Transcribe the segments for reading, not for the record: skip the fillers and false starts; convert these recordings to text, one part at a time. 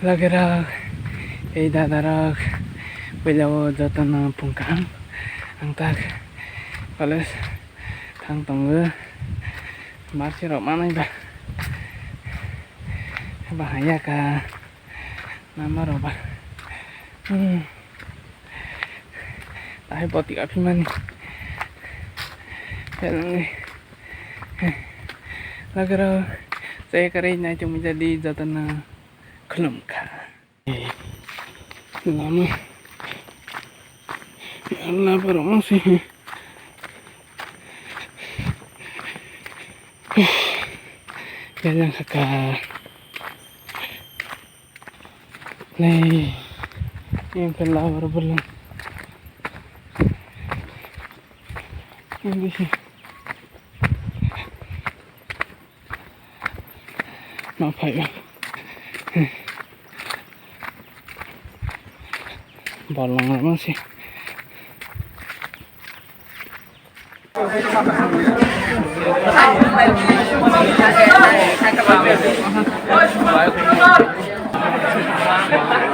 Lagerak, dadarok, belawo jotono pungkang, angtak, kales, tang tonggo, marsi rok mana iba, bahaya ka, nama roba, tahi potik api mani, lagerak, saya keren naik cuma jadi jotono. Kelum ka. Lama. Ya Allah, baru masih. Jalan kakak. Nih, yang kelar baru belum. Ini sih. Maaf ya. Bolong emang sih.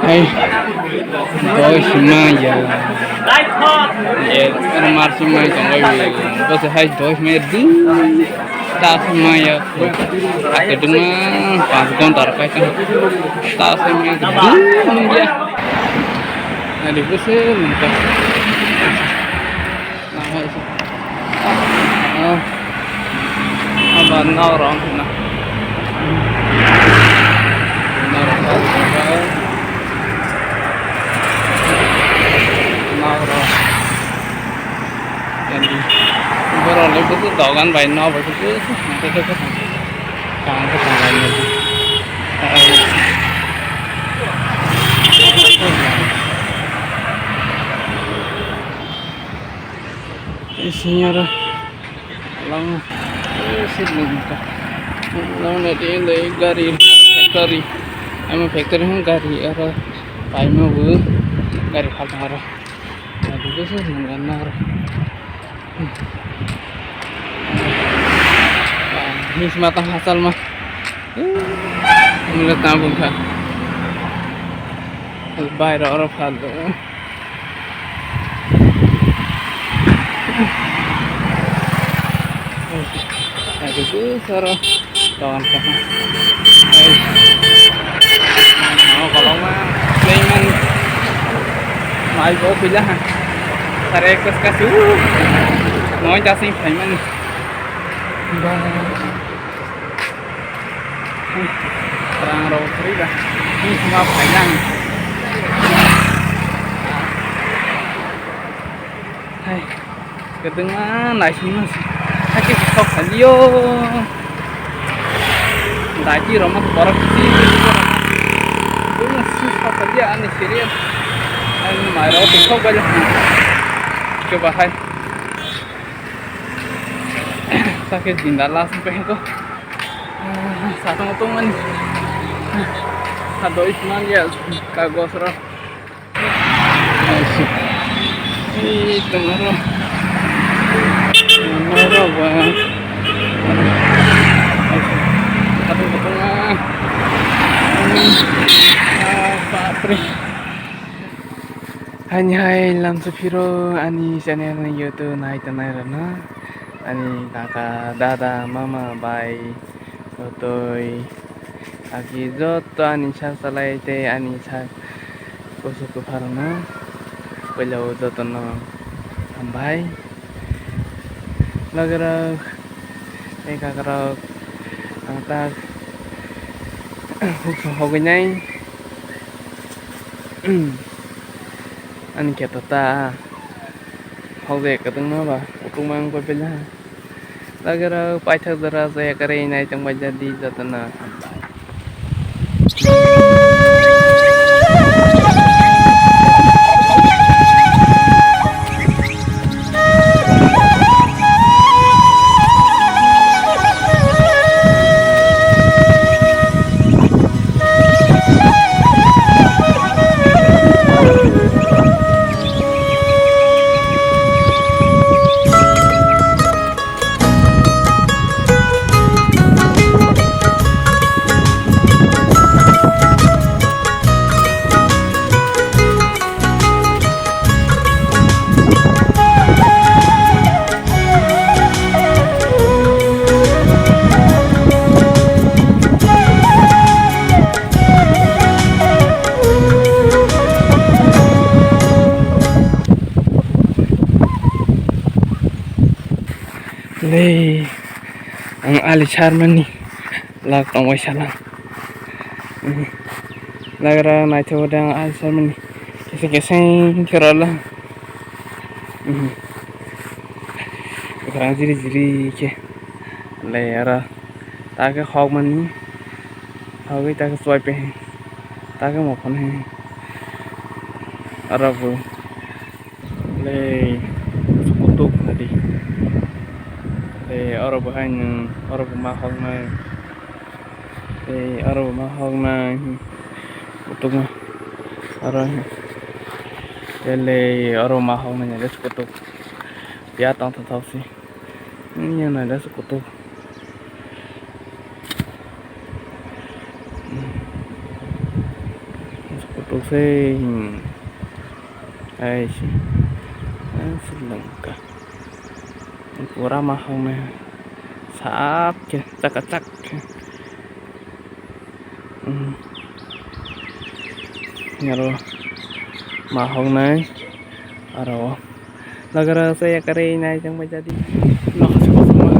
Hai, dois maia. Era março e maio também. Você faz 2 meses. Tá maia. Até dengan pas kontar kan. Tá maia. Nah di pusing entah. Nah itu. Abang ngorong nah. Ngorong. Jadi ngorong itu tuh dogan bayi nol begitu. Itu kan. Kang ketangannya tuh. Isinya dah lama sini muka lama nanti dari factory emang factory hong gari ada paima bu gari kaltara jadi tu sih menganar ini sematang hasil mah mulut nabung kan bayar orang faldo. Aduh besar kawan kawan. Kalau mah Sulaiman mai bawa pilih tarik ke kasih. Mau casing Sulaiman. Terang roti dah. Ini semua panjang. Hai, kedengaran naik sini. Aki sok salio. Daji rumah borok sih. Punya susah saja aneh serius. Ani mairo tikok aja. Coba hai. Sakit jindala sampai itu. Satu ngutungan. Satu isman ya kagos roh. Itu marah. Marah banget. Satu ketengah. Papri. Hai lam sepiro ani channel YouTube naik rana. Ani kakak, dada, mama, bai, totoi. Aki joto ani chak salai te ani chak kosuku parana. Belau joto no ambai. Lagarak, kakarak, angtak, hogenai, ani kita ta, hogek ketemu apa, ukumang berbeda. Lagarak, pacar deras saya keren naik cuma jadi jatana. le ang ali charmani lag tong salang lagra nai tho dang ali charmani keseng kerala kerang jiri ke le ara ta ke hok mani hok ta ke swipe pe ta ke mo phone he ara bu le kutuk tadi ở đâu anh ở đâu mà không này ở đâu mà không này kutuk mà ở đây ở đâu mà không này rất kutuk dia tong thau sih ini này rất kutuk kutuk sih ai sih Sri Pura mahal nih sap ke cak nyaro mahal nih aro lagara saya kare nai jang jadi noh semua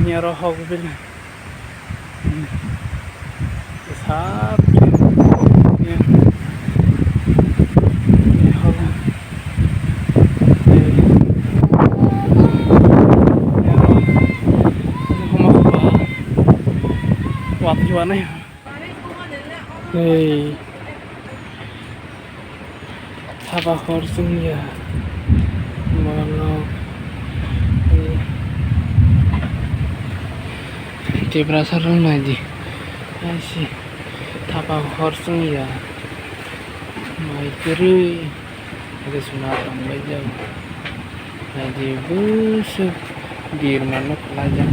nyaro hog bil sap Juan này Thapa horsing ya Malo Dia berasa rendah di Asih Thapa horsing ya Mai kiri Ada sunatan bajau Naji busuk Di mana pelajang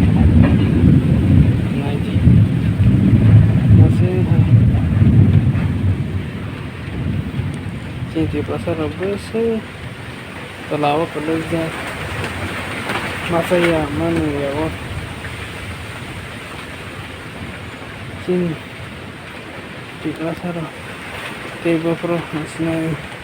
Naji Cinti pasar besar Telawak lezat masa ya mana ya wah sini di pasar tiba pro masih